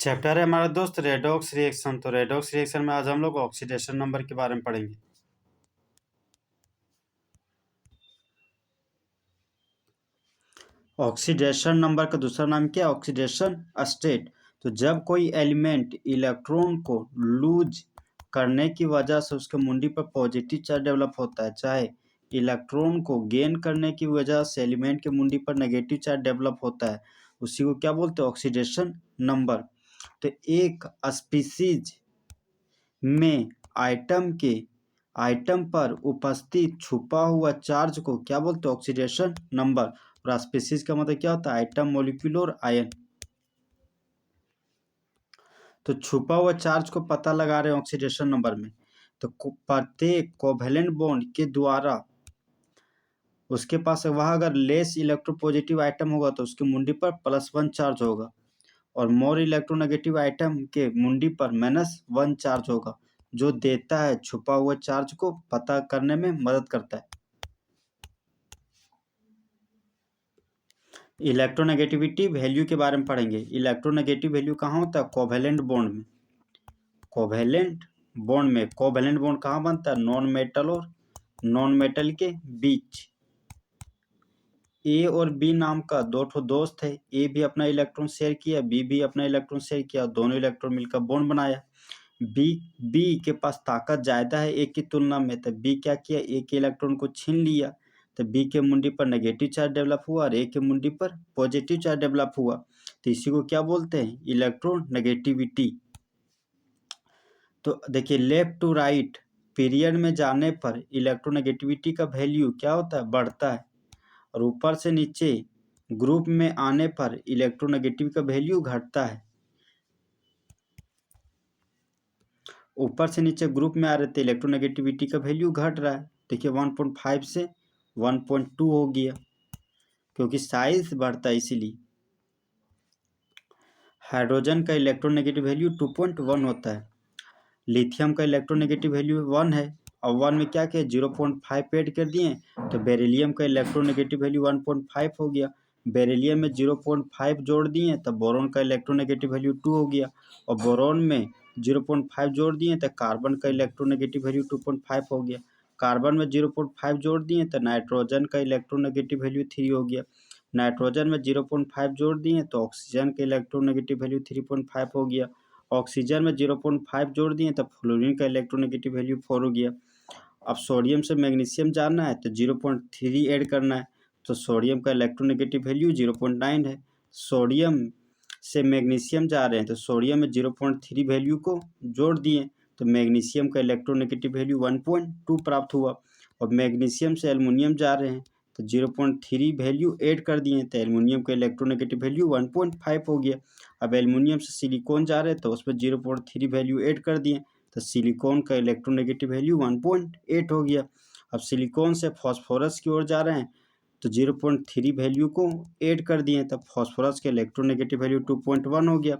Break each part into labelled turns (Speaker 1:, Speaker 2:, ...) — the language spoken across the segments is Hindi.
Speaker 1: चैप्टर है हमारा दोस्त रेडॉक्स रिएक्शन। तो रेडॉक्स रिएक्शन में आज हम लोग ऑक्सीडेशन नंबर के बारे में पढ़ेंगे। ऑक्सीडेशन नंबर का दूसरा नाम क्या है? Oxidation state. तो जब कोई एलिमेंट इलेक्ट्रॉन को लूज करने की वजह से उसके मुंडी पर पॉजिटिव चार्ज डेवलप होता है, चाहे इलेक्ट्रॉन को गेन करने की वजह से एलिमेंट के मुंडी पर नेगेटिव चार्ज डेवलप होता है, उसी को क्या बोलते हैं? Oxidation number. तो एक स्पीसीज में आइटम पर उपस्थित छुपा हुआ चार्ज को क्या बोलते हैं? Oxidation number. और स्पीसीज का मतलब क्या होता है? आइटम, मॉलिक्यूल और आयन। तो छुपा हुआ चार्ज को पता लगा रहे हैं ऑक्सीडेशन नंबर में। तो प्रत्येक कोवेलेंट बॉन्ड के द्वारा उसके पास वह अगर लेस इलेक्ट्रोपॉजिटिव आइटम होगा तो उसकी मुंडी पर +1 चार्ज होगा, और मोर इलेक्ट्रोनेगेटिव आइटम के मुंडी पर -1 चार्ज होगा, जो देता है छुपा हुआ चार्ज को पता करने में मदद करता है। इलेक्ट्रोनेगेटिविटी वैल्यू के बारे में पढ़ेंगे। इलेक्ट्रोनेगेटिव वैल्यू कहाँ होता है? कोवेलेंट बॉन्ड में। कोवेलेंट बॉन्ड कहाँ बनता है? नॉन मेटल और नॉन मेटल के बीच। ए और बी नाम का दो दोस्त है। ए भी अपना इलेक्ट्रॉन शेयर किया, बी भी अपना इलेक्ट्रॉन शेयर किया, दोनों इलेक्ट्रॉन मिलकर बॉन्ड बनाया। बी के पास ताकत ज़्यादा है ए की तुलना में, तो बी क्या किया? ए के इलेक्ट्रॉन को छीन लिया, तो बी के मुंडी पर नेगेटिव चार्ज डेवलप हुआ और ए के मुंडी पर पॉजिटिव चार्ज डेवलप हुआ। तो इसी को क्या बोलते हैं? इलेक्ट्रोनेगेटिविटी। तो देखिए, लेफ्ट टू राइट पीरियड में जाने पर इलेक्ट्रोनेगेटिविटी का वैल्यू क्या होता है? बढ़ता है, और ऊपर से नीचे ग्रुप में आने पर इलेक्ट्रोनेगेटिव का वैल्यू घटता है। ऊपर से नीचे ग्रुप में आ रहे थे, इलेक्ट्रोनेगेटिविटी का वैल्यू घट रहा है। देखिए 1.5 से 1.2 हो गया, क्योंकि साइज बढ़ता है इसीलिए। हाइड्रोजन का इलेक्ट्रोनेगेटिव वैल्यू 2.1 होता है। लिथियम का इलेक्ट्रोनेगेटिव वैल्यू 1 है, और 1 में क्या किया? 0.5 ऐड कर दिए, तो बेरिलियम का इलेक्ट्रोनेगेटिव वैल्यू 1.5 हो गया। बेरिलियम में 0.5 जोड़ दिए तो बोरॉन का इलेक्ट्रोनेगेटिव वैल्यू 2 हो गया, और बोरॉन में 0.5 जोड़ दिए तो कार्बन का इलेक्ट्रोनेगेटिव वैल्यू 2.5 हो गया। कार्बन में 0.5 जोड़ दिए तो नाइट्रोजन का इलेक्ट्रोनेगेटिव वैल्यू 3 हो गया। नाइट्रोजन में 0.5 जोड़ दिए तो ऑक्सीजन का इलेक्ट्रोनेगेटिव वैल्यू 3.5 हो गया। ऑक्सीजन में 0.5 जोड़ दिए तो फ्लोरीन का इलेक्ट्रोनेगेटिव वैल्यू 4 हो गया। अब सोडियम से मैग्नीशियम जानना है तो 0.3 ऐड करना है, तो सोडियम का इलेक्ट्रोनेगेटिव वैल्यू 0.9 है। सोडियम से मैग्नीशियम जा रहे हैं तो सोडियम में 0.3 वैल्यू को जोड़ दिए तो मैग्नीशियम का इलेक्ट्रोनेगेटिव वैल्यू 1.2 प्राप्त हुआ। और मैग्नीशियम से एल्युमिनियम जा रहे हैं तो 0.3 वैल्यू ऐड कर दिए तो एल्युमिनियम का इलेक्ट्रोनेगेटिव वैल्यू 1.5 हो गया। अब एल्युमिनियम से सिलिकॉन जा रहे हैं तो उसमें 0.3 वैल्यू ऐड कर दिए तो सिलिकॉन का इलेक्ट्रोनेगेटिव वैल्यू 1.8 हो गया। अब सिलिकॉन से फॉस्फोरस की ओर जा रहे हैं तो 0.3 वैल्यू को ऐड कर दिए तब फॉस्फोरस का इलेक्ट्रोनेगेटिव वैल्यू 2.1 हो गया।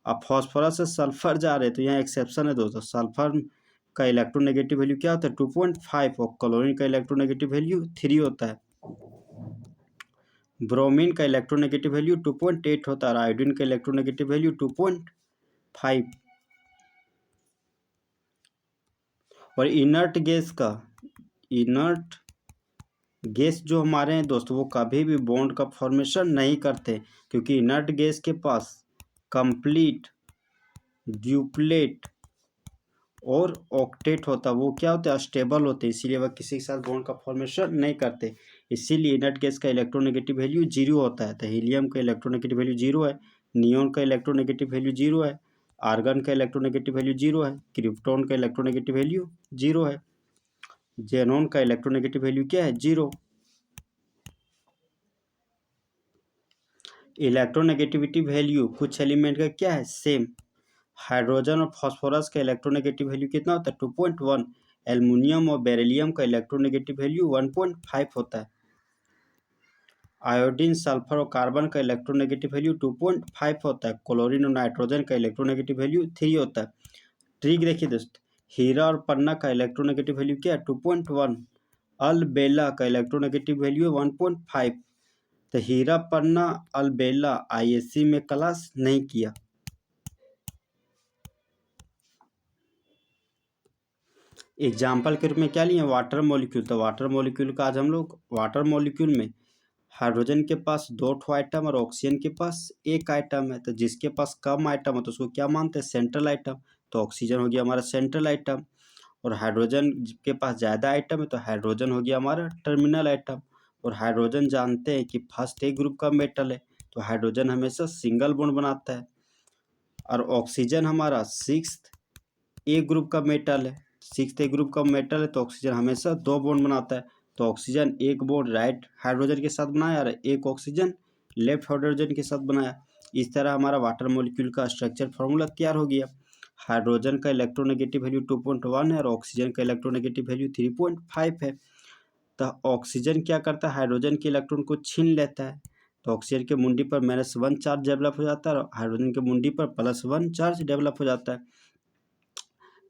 Speaker 1: अब फॉस्फोरस से सल्फर जा रहे हैं तो यहाँ एक्सेप्शन है दोस्तों, सल्फर का इलेक्ट्रोनेगेटिव वैल्यू क्या होता है? 2.5, और क्लोरीन का इलेक्ट्रोनेगेटिव वैल्यू 3 होता है। ब्रोमीन का इलेक्ट्रोनेगेटिव वैल्यू 2.8 होता है, और आयोडीन का इलेक्ट्रोनेगेटिव वैल्यू 2.5। और इनर्ट गैस जो हमारे हैं दोस्तों, वो कभी भी बॉन्ड का फॉर्मेशन नहीं करते, क्योंकि इनर्ट गैस के पास कंप्लीट, ड्यूप्लेट और ऑक्टेट होता है। वो क्या होते हैं? स्टेबल होते हैं, इसीलिए वह किसी के साथ बॉन्ड का फॉर्मेशन नहीं करते। इसीलिए इनर्ट गैस का इलेक्ट्रोनेगेटिव वैल्यू 0 होता है। तो हीलियम का इलेक्ट्रोनेगेटिव वैल्यू 0 है, नियोन का इलेक्ट्रोनेगेटिव वैल्यू 0 है, आर्गन का इलेक्ट्रोनेगेटिव वैल्यू 0 है, क्रिप्टॉन का इलेक्ट्रोनेगेटिव वैल्यू 0 है, जेनॉन का इलेक्ट्रोनेगेटिव वैल्यू क्या है? 0। इलेक्ट्रोनेगेटिविटी वैल्यू कुछ एलिमेंट का क्या है? सेम। हाइड्रोजन और फास्फोरस का इलेक्ट्रोनेगेटिव वैल्यू कितना होता है? 2.1। एल्युमिनियम और बेरिलियम का इलेक्ट्रोनेगेटिव वैल्यू 1.5 होता है। आयोडीन, सल्फर और कार्बन का इलेक्ट्रोनेगेटिव वैल्यू 2.5 होता है। क्लोरीन और नाइट्रोजन का इलेक्ट्रोनेगेटिव वैल्यू 3 होता है। ट्रिक देखिए दोस्त, हीरा और पन्ना का इलेक्ट्रोनेगेटिव वैल्यू क्या है? 2.1। अलबेला का इलेक्ट्रोनेगेटिव वैल्यू है 1.5। तो हीरा, पन्ना, अलबेला ISC में क्लास नहीं किया। एग्जाम्पल के रूप में क्या लिए, वाटर मॉलिक्यूल। तो वाटर मॉलिक्यूल का आज हम लोग, वाटर मॉलिक्यूल में हाइड्रोजन के पास 2 ठो आइटम और ऑक्सीजन के पास 1 आइटम है। तो जिसके पास कम आइटम है तो उसको क्या मानते हैं, सेंट्रल आइटम। तो ऑक्सीजन हो गया हमारा सेंट्रल आइटम। और हाइड्रोजन के पास ज़्यादा आइटम है तो हाइड्रोजन हो गया हमारा टर्मिनल आइटम। और हाइड्रोजन जानते हैं कि फर्स्ट ए ग्रुप का मेटल है, तो हाइड्रोजन हमेशा सिंगल बॉन्ड बनाता है। और ऑक्सीजन हमारा 6th ए ग्रुप का मेटल है, 6th ए ग्रुप का मेटल है तो ऑक्सीजन हमेशा 2 बॉन्ड बनाता है। तो ऑक्सीजन एक बॉन्ड राइट हाइड्रोजन के साथ बनाया और एक ऑक्सीजन लेफ्ट हाइड्रोजन के साथ बनाया। इस तरह हमारा वाटर मॉलिक्यूल का स्ट्रक्चर फॉर्मूला तैयार हो गया। हाइड्रोजन का इलेक्ट्रोनेगेटिव वैल्यू 2.1 है और ऑक्सीजन का इलेक्ट्रोनेगेटिव वैल्यू 3.5 है। तो ऑक्सीजन क्या करता है, हाइड्रोजन के इलेक्ट्रॉन को छीन लेता है। तो ऑक्सीजन के मुंडी पर -1 चार्ज डेवलप हो जाता है और हाइड्रोजन के मुंडी पर +1 चार्ज डेवलप हो जाता है।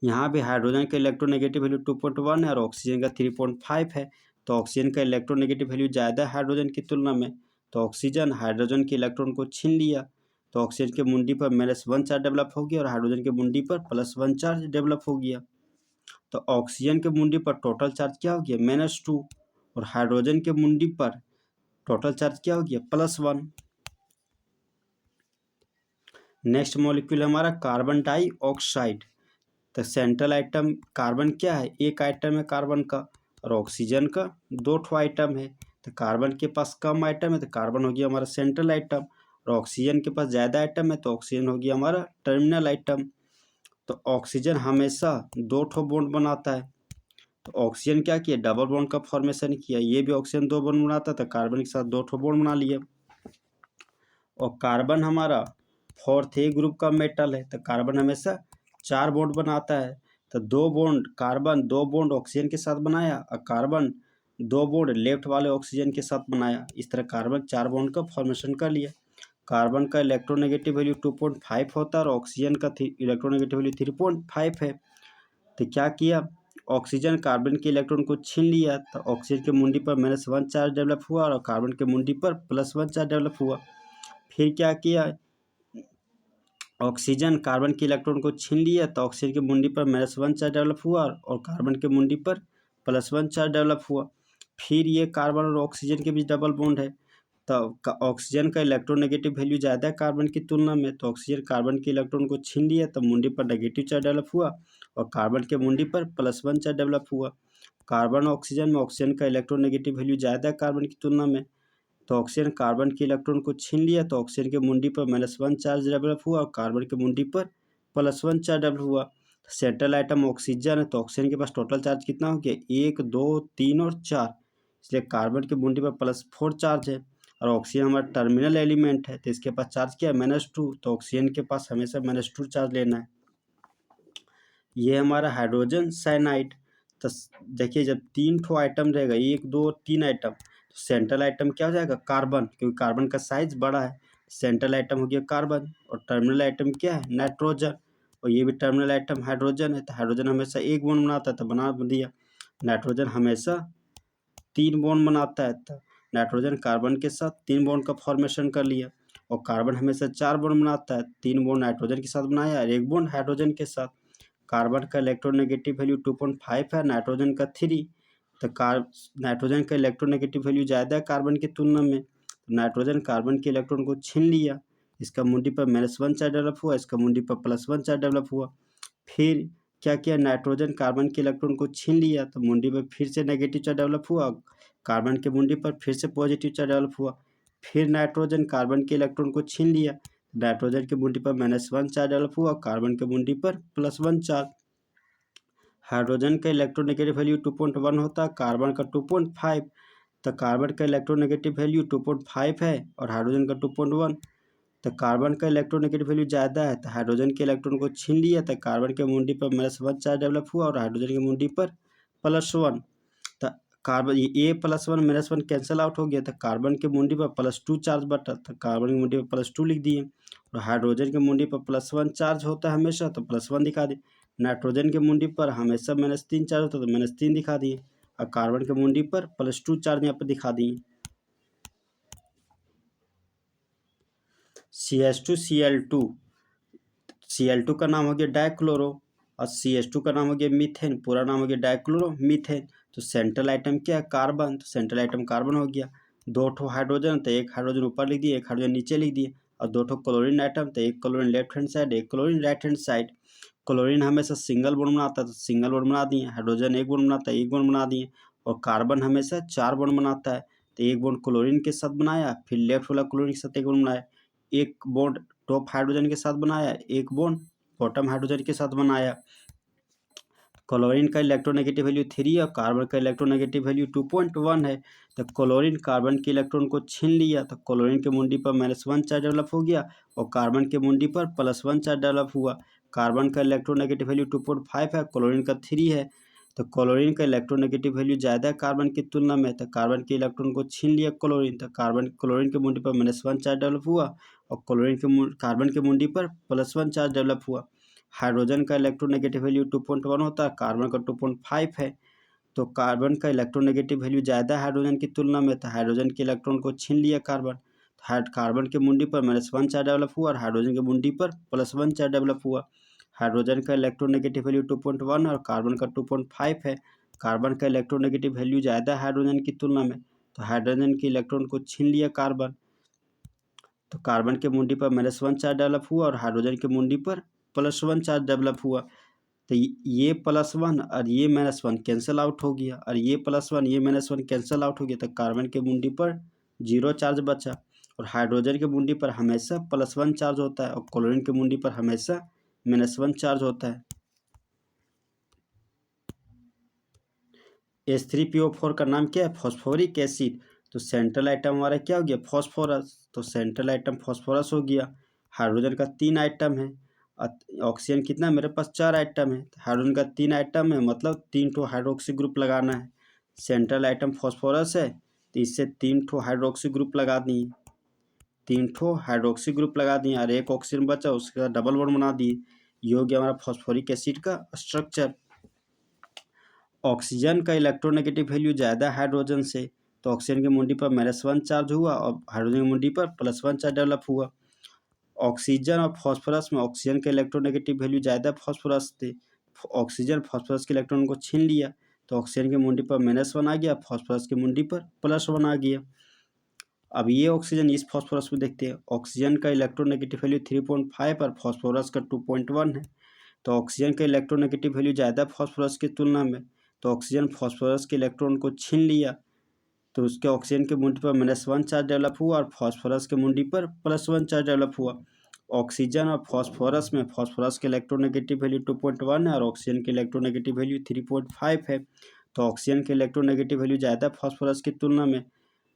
Speaker 1: यहाँ भी हाइड्रोजन का इलेक्ट्रोनेगेटिव वैल्यू 2.1 है और ऑक्सीजन का 3.5 है। तो ऑक्सीजन का इलेक्ट्रोनेगेटिव वैल्यू ज़्यादा है हाइड्रोजन की तुलना में। तो ऑक्सीजन हाइड्रोजन के इलेक्ट्रॉन को छीन लिया। तो ऑक्सीजन के मुंडी पर -1 चार्ज डेवलप हो गया और हाइड्रोजन के मुंडी पर +1 चार्ज डेवलप हो गया। तो ऑक्सीजन के मुंडी पर टोटल चार्ज क्या हो गया, -2। और हाइड्रोजन के मुंडी पर टोटल चार्ज क्या हो गया, +1। नेक्स्ट मॉलिक्यूल हमारा कार्बन डाइऑक्साइड। तो सेंट्रल आइटम कार्बन क्या है, एक आइटम है कार्बन का। और ऑक्सीजन का 2 ठो आइटम है। तो कार्बन के पास कम आइटम है तो कार्बन हो गया हमारा सेंट्रल आइटम। और ऑक्सीजन के पास ज़्यादा आइटम है तो ऑक्सीजन हो गया हमारा टर्मिनल आइटम। तो ऑक्सीजन हमेशा 2 ठो बॉन्ड बनाता है। तो ऑक्सीजन क्या किया, डबल बॉन्ड का फॉर्मेशन किया। ये भी ऑक्सीजन 2 बॉन्ड बनाता था, कार्बन के साथ 2 ठो बॉन्ड बना लिए। और कार्बन हमारा 4th ए ग्रुप का मेटल है तो कार्बन हमेशा 4 बॉन्ड बनाता है। तो 2 बॉन्ड कार्बन 2 बॉन्ड ऑक्सीजन के साथ बनाया और कार्बन 2 बॉन्ड लेफ्ट वाले ऑक्सीजन के साथ बनाया। इस तरह कार्बन 4 बॉन्ड का फॉर्मेशन कर लिया। कार्बन का इलेक्ट्रोनेगेटिव वैल्यू 2.5 होता है और ऑक्सीजन का इलेक्ट्रोनेगेटिव वैल्यू 3.5 है। तो क्या किया, ऑक्सीजन कार्बन के इलेक्ट्रॉन को छीन लिया। तो ऑक्सीजन के मुंडी पर -1 चार्ज डेवलप हुआ और कार्बन के मुंडी पर +1 चार्ज डेवलप हुआ। फिर क्या किया, ऑक्सीजन कार्बन के इलेक्ट्रॉन को छीन लिया तो ऑक्सीजन के मुंडी पर -1 चार्ज डेवलप हुआ और कार्बन के मुंडी पर +1 चार्ज डेवलप हुआ। फिर ये कार्बन और ऑक्सीजन के बीच डबल बॉन्ड है। तो ऑक्सीजन का इलेक्ट्रोनेगेटिव वैल्यू ज़्यादा है कार्बन की तुलना में। तो ऑक्सीजन कार्बन के इलेक्ट्रॉन को छीन लिया तो मुंडी पर नेगेटिव चार्ज डेवलप हुआ और कार्बन के मुंडी पर +1 चार्ज डेवलप हुआ। कार्बन ऑक्सीजन में ऑक्सीजन का इलेक्ट्रोनेगेटिव वैल्यू ज़्यादा है कार्बन की तुलना में। तो ऑक्सीजन कार्बन के इलेक्ट्रॉन को छीन लिया तो ऑक्सीजन के मुंडी पर -1 चार्ज डेवलप हुआ और कार्बन के मुंडी पर +1 चार्ज डेवलप हुआ। सेंट्रल आइटम ऑक्सीजन है तो ऑक्सीजन के पास टोटल चार्ज कितना हो गया, 1 2 3 और 4। इसलिए कार्बन के मुंडी पर +4 चार्ज है। और ऑक्सीजन हमारा टर्मिनल एलिमेंट है तो इसके पास चार्ज क्या है, -2। तो ऑक्सीजन के पास हमेशा -2 चार्ज लेना है। ये हमारा हाइड्रोजन साइनाइड। तो देखिए जब 3 ठो आइटम रहेगा, 1 2 और 3 आइटम, तो सेंट्रल आइटम क्या हो जाएगा, कार्बन, क्योंकि कार्बन का साइज बड़ा है। सेंट्रल आइटम हो गया कार्बन और टर्मिनल आइटम क्या है, नाइट्रोजन। और ये भी टर्मिनल आइटम हाइड्रोजन है। तो हाइड्रोजन हमेशा एक बॉन्ड बनाता है तो बना दिया। नाइट्रोजन हमेशा 3 बॉन्ड बनाता है तो नाइट्रोजन कार्बन के साथ 3 बॉन्ड का फॉर्मेशन कर लिया। और कार्बन हमेशा 4 बॉन्ड बनाता है, 3 बॉन्ड नाइट्रोजन के साथ बनाया और 1 बॉन्ड हाइड्रोजन के साथ। कार्बन का इलेक्ट्रोनेगेटिव वैल्यू 2.5 है, नाइट्रोजन का 3। तो नाइट्रोजन का इलेक्ट्रोनेगेटिव वैल्यू ज़्यादा है कार्बन की तुलना में। नाइट्रोजन कार्बन के इलेक्ट्रॉन को छीन लिया, इसका मुंडी पर -1 चार्ज डेवलप हुआ, इसका मुंडी पर +1 चार्ज डेवलप हुआ। फिर क्या किया, नाइट्रोजन कार्बन के इलेक्ट्रॉन को छीन लिया तो मुंडी पर फिर से नेगेटिव चार्ज डेवलप हुआ, कार्बन के मुंडी पर फिर से पॉजिटिव चार्ज डेवलप हुआ। फिर नाइट्रोजन कार्बन के इलेक्ट्रॉन को छीन लिया, नाइट्रोजन के मुंडी पर -1 चार्ज डेवलप हुआ, कार्बन के मुंडी पर +1 चार्ज। हाइड्रोजन का इलेक्ट्रोनेगेटिव वैल्यू 2.1 होता है, कार्बन का 2.5। तो कार्बन का इलेक्ट्रोनेगेटिव वैल्यू 2.5 है और हाइड्रोजन का 2.1। तो कार्बन का इलेक्ट्रोनेगेटिव वैल्यू ज़्यादा है तो हाइड्रोजन के इलेक्ट्रॉन को छीन लिया तो कार्बन के मुंडी पर -1 चार्ज डेवलप हुआ और हाइड्रोजन के मुंडी पर +1। तो कार्बन ये +1 -1 कैंसिल आउट हो गया तो कार्बन के मुंडी पर +2 चार्ज बटा, तो कार्बन की मुंडी पर +2 लिख दिए। और हाइड्रोजन के मुंडी पर +1 चार्ज होता है हमेशा तो +1 दिखा दिए। नाइट्रोजन के मुंडी पर हमेशा -3 चार्ज होता है तो -3 दिखा दिए। और कार्बन के मुंडी पर +2 चार्ज यहाँ पर दिखा दिए। CH2 Cl2, Cl2 का नाम हो गया डाइक्लोरो। और CH2 का नाम हो गया मीथेन, पूरा नाम हो गया डाइक्लोरोमीथेन। तो सेंट्रल आइटम क्या है? कार्बन। तो सेंट्रल आइटम कार्बन हो गया। दो ठो हाइड्रोजन, तो एक हाइड्रोजन ऊपर लिख दिए, एक हाइड्रोजन नीचे लिख दिए। और दो ठो क्लोरीन आइटम, तो एक क्लोरीन लेफ्ट हैंड साइड, एक chlorine right hand side. Chlorine हमेशा सिंगल बॉन्ड बनाता है तो सिंगल बॉन्ड बना दिए, हाइड्रोजन एक बॉन्ड बनाता है एक बॉन्ड बना दिए, और कार्बन हमेशा 4 बॉन्ड बनाता है तो एक बॉन्ड क्लोरीन के साथ बनाया, फिर लेफ्ट वाला क्लोरीन के साथ एक बॉन्ड बनाया, एक बॉन्ड टॉप हाइड्रोजन के साथ बनाया, एक बॉन्ड बॉटम हाइड्रोजन के साथ बनाया। क्लोरीन का इलेक्ट्रोनेगेटिव वैल्यू 3 और कार्बन का इलेक्ट्रोनेगेटिव वैल्यू 2.1 है। तो क्लोरीन कार्बन के इलेक्ट्रॉन को छीन लिया तो क्लोरीन के मुंडी पर -1 चार्ज डेवलप हो गया और कार्बन के मुंडी पर +1 चार्ज डेवलप हुआ। कार्बन का इलेक्ट्रोनेगेटिव वैल्यू 2.5 है, क्लोरीन का 3 है। तो क्लोरीन का इलेक्ट्रोनेगेटिव वैल्यू ज़्यादा है कार्बन की तुलना में, तो कार्बन के इलेक्ट्रॉन को छीन लिया क्लोरीन, तो क्लोरीन के मुंडी पर -1 चार्ज डेवलप हुआ और कार्बन के मुंडी पर +1 चार्ज डेवलप हुआ। हाइड्रोजन का इलेक्ट्रोनेगेटिव वैल्यू 2.1 होता है, कार्बन का 2.5 है। तो कार्बन का इलेक्ट्रोनेगेटिव वैल्यू ज़्यादा है हाइड्रोजन की तुलना में, तो हाइड्रोजन के इलेक्ट्रॉन को छीन लिया कार्बन। कार्बन के मुंडी पर -1 चार्ज डेवलप हुआ और हाइड्रोजन के मुंडी पर +1 चार्ज डेवलप हुआ। हाइड्रोजन का इलेक्ट्रोनेगेटिव वैल्यू 2.1 और कार्बन का 2.5 है। कार्बन का इलेक्ट्रोनेगेटिव वैल्यू ज़्यादा है हाइड्रोजन की तुलना में, तो हाइड्रोजन के इलेक्ट्रॉन को छीन लिया कार्बन। तो कार्बन के मुंडी पर -1 चार्ज डेवलप हुआ और हाइड्रोजन के मुंडी पर +1 चार्ज डेवलप हुआ। तो ये +1 और ये -1 कैंसिल आउट हो गया और ये +1 ये -1 कैंसिल आउट हो गया, तो कार्बन के मुंडी पर 0 चार्ज बचा और हाइड्रोजन के मुंडी पर हमेशा +1 चार्ज होता है और क्लोरीन के मुंडी पर हमेशा -1 चार्ज होता है। H3PO4 का नाम क्या है? Phosphoric acid. तो सेंट्रल आइटम हमारा क्या हो गया? फॉस्फोरस। तो सेंट्रल आइटम फॉस्फोरस हो गया। हाइड्रोजन का 3 आइटम है, ऑक्सीजन कितना? मेरे पास 4 आइटम है। हाइड्रोजन का 3 आइटम है, मतलब 3 ठो हाइड्रोक्सी ग्रुप लगाना है। सेंट्रल आइटम फॉस्फोरस है तो इससे 3 ठो हाइड्रोक्सी ग्रुप लगा दिए, 3 ठो हाइड्रोक्सी ग्रुप लगा दिए और एक ऑक्सीजन बचा, उसके बाद डबल बॉन्ड बना दिए। ये हो गया हमारा फॉस्फोरिक एसिड का स्ट्रक्चर। ऑक्सीजन का इलेक्ट्रोनेगेटिव वैल्यू ज़्यादा हाइड्रोजन से, तो ऑक्सीजन की मुंडी पर -1 चार्ज हुआ और हाइड्रोजन की मुंडी पर +1 चार्ज डेवलप हुआ। ऑक्सीजन और फॉस्फोरस में ऑक्सीजन का इलेक्ट्रोनेगेटिव वैल्यू ज़्यादा फॉस्फोरस थे, ऑक्सीजन फॉस्फोरस के इलेक्ट्रॉन को छीन लिया तो ऑक्सीजन की मुंडी पर -1 आ गया, फॉस्फोरस की मुंडी पर +1 आ गया। अब ये ऑक्सीजन इस फॉस्फोरस में देखते हैं, ऑक्सीजन का इलेक्ट्रोनेगेटिव वैल्यू 3.5 और फॉस्फोरस का 2.1 है। तो ऑक्सीजन का इलेक्ट्रोनेगेटिव वैल्यू ज़्यादा फॉस्फोरस की तुलना में, तो ऑक्सीजन फॉस्फोरस के इलेक्ट्रॉन को छीन लिया तो उसके ऑक्सीजन के मुंडी पर -1 चार्ज डेवलप हुआ और फॉस्फोरस के मुंडी पर +1 चार्ज डेवलप हुआ। ऑक्सीजन और फॉस्फोरस में फॉस्फोरस के इलेक्ट्रोनेगेटिव वैल्यू 2.1 है और ऑक्सीजन के इलेक्ट्रोनेगेटिव वैल्यू 3.5 है। तो ऑक्सीजन के इलेक्ट्रोनेगेटिव वैल्यू ज़्यादा फॉस्फोरस की तुलना में,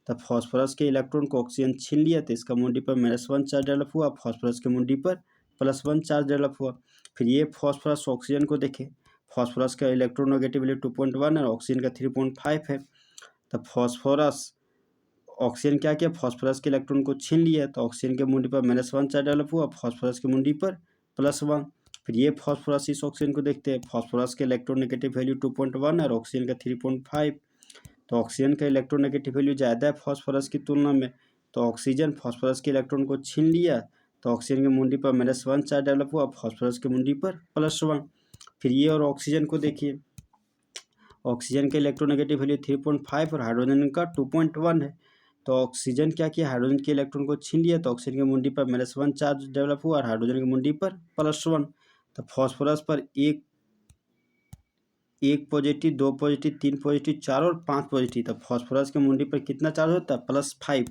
Speaker 1: तब फॉस्फोरस के इलेक्ट्रॉन को ऑक्सीजन छीन लिया तो इसका मुंडी पर -1 चार्ज डेवलप हुआ, फॉस्फोरस के मुंडी पर +1 चार्ज डेवलप हुआ। फिर ये फॉस्फोरस ऑक्सीजन को देखें, फॉस्फोरस का इलेक्ट्रोनेगेटिव वैल्यू 2.1 है और ऑक्सीजन का 3.5 है। तब फॉस्फोरस ऑक्सीजन क्या किया? फॉस्फोरस के इलेक्ट्रॉन को छीन लिया तो ऑक्सीजन के मुंडी पर -1 चार्ज डेवलप हुआ, फॉस्फोरस की मुंडी पर +1। फिर ये फॉस्फोरस इस ऑक्सीजन को देखते हैं, फॉस्फोरस के इलेक्ट्रोनेगेटिव वैल्यू 2.1 है और ऑक्सीजन का 3.5। तो ऑक्सीजन का इलेक्ट्रोनेगेटिव वैल्यू ज़्यादा है फॉस्फोरस की तुलना में, तो ऑक्सीजन फॉस्फोरस के इलेक्ट्रॉन को छीन लिया तो ऑक्सीजन की मुंडी पर -1 चार्ज डेवलप हुआ, फॉस्फोरस की मुंडी पर +1। फिर ये और ऑक्सीजन को देखिए, ऑक्सीजन का इलेक्ट्रोनेगेटिव वैल्यू 3.5 और हाइड्रोजन का 2.1 है। तो ऑक्सीजन क्या किया? हाइड्रोजन के इलेक्ट्रॉन को छीन लिया तो ऑक्सीजन की मुंडी पर -1 चार्ज डेवलप हुआ और हाइड्रोजन की मुंडी पर +1। तो फॉस्फोरस पर एक पॉजिटिव, 2 पॉजिटिव, 3 पॉजिटिव, 4 और 5 पॉजिटिव। तो फॉस्फोरस की मुंडी पर कितना चार्ज होता है? +5।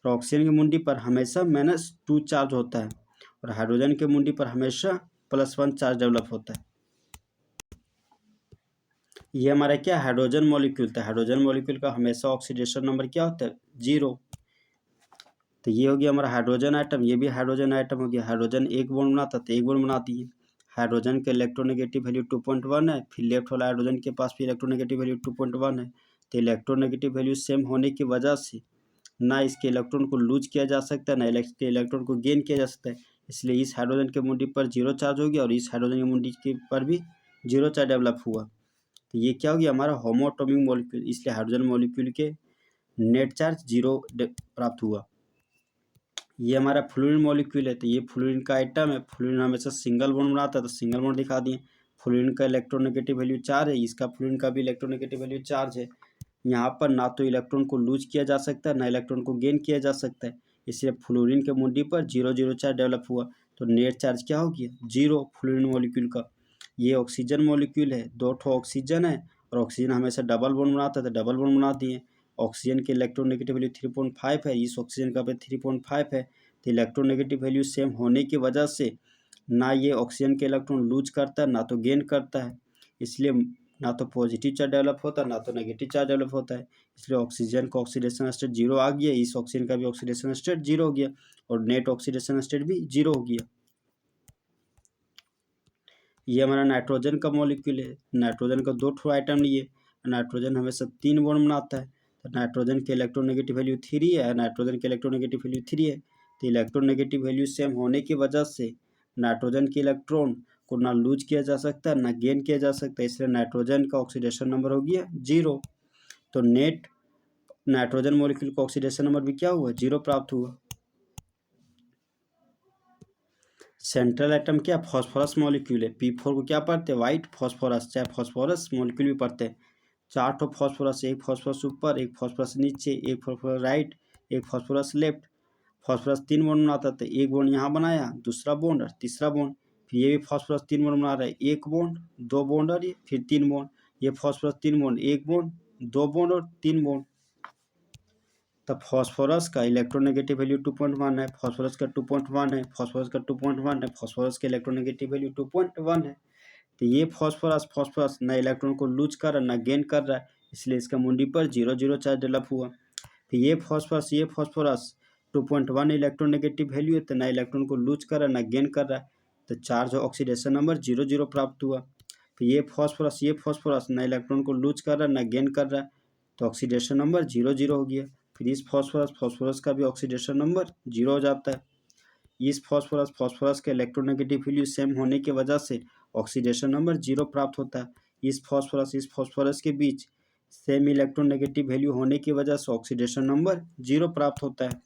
Speaker 1: और ऑक्सीजन की मुंडी पर हमेशा -2 चार्ज होता है और हाइड्रोजन की मुंडी पर हमेशा +1 चार्ज डेवलप होता है। ये हमारा क्या? हाइड्रोजन मॉलिक्यूल था। हाइड्रोजन मॉलिक्यूल का हमेशा ऑक्सीडेशन नंबर क्या होता है? 0। तो ये हो गया हमारा हाइड्रोजन आइटम, ये भी हाइड्रोजन आइटम हो गया। हाइड्रोजन एक बॉन्ड बनाता तो एक बॉन्ड बना दिए। हाइड्रोजन का इलेक्ट्रोनेगेटिव वैल्यू 2.1 है, फिर लेफ्ट वाला हाइड्रोजन के पास भी इलेक्ट्रोनेगेटिव वैल्यू 2.1 है। तो इलेक्ट्रोनेगेटिव वैल्यू सेम होने की वजह से ना इसके इलेक्ट्रॉन को लूज किया जा सकता है, ना इसके इलेक्ट्रॉन को गेन किया जा सकता है। इसलिए इस हाइड्रोजन के मुंडी पर 0 चार्ज हो गया और इस हाइड्रोजन की मुंडी के पर भी 0 चार्ज डेवलप हुआ। तो ये क्या हो गया? हमारा होमोएटॉमिक मॉलिक्यूल, इसलिए हाइड्रोजन मॉलिक्यूल के नेट चार्ज 0 प्राप्त हुआ। ये हमारा फ्लूरीन मॉलिक्यूल है, तो ये फ्लूरीन का आइटम है। फ्लूरीन हमेशा सिंगल बॉन्ड बनाता है तो सिंगल बॉन्ड दिखा दिए। फ्लोरीन का इलेक्ट्रोनेगेटिव वैल्यू 4 है, इसका फ्लोरीन का भी इलेक्ट्रोनेगेटिव वैल्यू 4 है। यहाँ पर ना तो इलेक्ट्रॉन को लूज किया जा सकता है ना इलेक्ट्रॉन को गेन किया जा सकता है, इसलिए फ्लोरीन के मुंडी पर 0 0 चार्ज डेवलप हुआ। तो नेट चार्ज क्या हो गया 0 फ्लोरीन मॉलिक्यूल का। ये ऑक्सीजन मॉलिक्यूल है, 2 ठो ऑक्सीजन है और ऑक्सीजन हमेशा डबल बॉन्ड बनाता है तो डबल बॉन्ड बना दिए। ऑक्सीजन की इलेक्ट्रोनेगेटिव वैल्यू 3.5 है, इस ऑक्सीजन का भी 3.5 है। तो इलेक्ट्रोनेगेटिव वैल्यू सेम होने की वजह से ना ये ऑक्सीजन के इलेक्ट्रॉन लूज करता है ना तो गेन करता है, इसलिए ना तो पॉजिटिव चार्ज डेवलप होता है ना तो नेगेटिव चार्ज डेवलप होता है। इसलिए ऑक्सीजन का ऑक्सीडेशन स्टेट 0 आ गया, इस ऑक्सीजन का भी ऑक्सीडेशन स्टेट 0 हो गया और नेट ऑक्सीडेशन स्टेट भी 0 हो गया। ये हमारा नाइट्रोजन का मॉलिक्यूल है। नाइट्रोजन का 2 ठो आइटम लिए, नाइट्रोजन हमेशा 3 बॉन्ड बनाता है, तो नाइट्रोजन के इलेक्ट्रोनेगेटिव वैल्यू 3 है, नाइट्रोजन के इलेक्ट्रोनेगेटिव वैल्यू 3 है। तो इलेक्ट्रोनेगेटिव वैल्यू सेम होने की वजह से नाइट्रोजन के इलेक्ट्रॉन को ना लूज किया जा सकता है ना गेन किया जा सकता है, इसलिए नाइट्रोजन का ऑक्सीडेशन नंबर हो गया 0। तो नेट नाइट्रोजन मॉलिक्यूल का ऑक्सीडेशन नंबर भी क्या हुआ 0 प्राप्त हुआ। सेंट्रल एटम क्या फॉस्फोरस मॉलिक्यूल है, P4 को क्या पढ़ते हैं वाइट फॉस्फोरस, चाहे फॉस्फोरस मॉलिक्यूल भी पढ़ते हैं। 4 ठो फॉस्फोरस, एक फॉस्फोरस ऊपर एक फॉस्फोरस नीचे एक फॉस्फोरस राइट एक फॉस्फोरस लेफ्ट। फॉस्फोरस 3 बॉन्ड बनाता था, एक बॉन्ड यहाँ बनाया दूसरा बॉन्ड और तीसरा बॉन्ड, फिर ये भी फॉस्फोरस 3 बॉन्ड बना रहा है, एक बॉन्ड 2 बॉन्ड और ये फिर 3 बॉन्ड, ये फॉस्फोरस 3 बॉन्ड एक बॉन्ड 2 बॉन्ड और 3 बॉन्ड। तब फॉस्फोरस का इलेक्ट्रोनेगेटिव वैल्यू 2.1 है, फॉस्फोरस का 2.1 है, फॉस्फोरस का 2.1 है, फॉस्फोरस का इलेक्ट्रोनेगेटिव वैल्यू 2.1 है। तो ये फॉस्फोरस ना इलेक्ट्रॉन को लूज कर रहा है ना गेन कर रहा है, इसलिए इसका मुंडी पर 0 0 चार्ज डेवलप हुआ। फिर ये फॉस्फोरस 2.1 इलेक्ट्रोनेगेटिव वैल्यू है, तो ना इलेक्ट्रॉन को लूज कर रहा है ना गेन कर रहा है, तो चार्ज ऑक्सीडेशन नंबर 0 0 प्राप्त हुआ। फिर ये फॉस्फोरस ना इलेक्ट्रॉन को लूज कर रहा है ना गेन कर रहा है, तो ऑक्सीडेशन नंबर 0 0 हो गया। फिर इस फॉस्फोरस का भी ऑक्सीडेशन नंबर 0 हो जाता है। इस फॉस्फोरस के इलेक्ट्रोनेगेटिव वैल्यू सेम होने की वजह से ऑक्सीडेशन नंबर 0 प्राप्त होता है। इस फॉस्फोरस के बीच सेम इलेक्ट्रोनेगेटिव वैल्यू होने की वजह से ऑक्सीडेशन नंबर 0 प्राप्त होता है।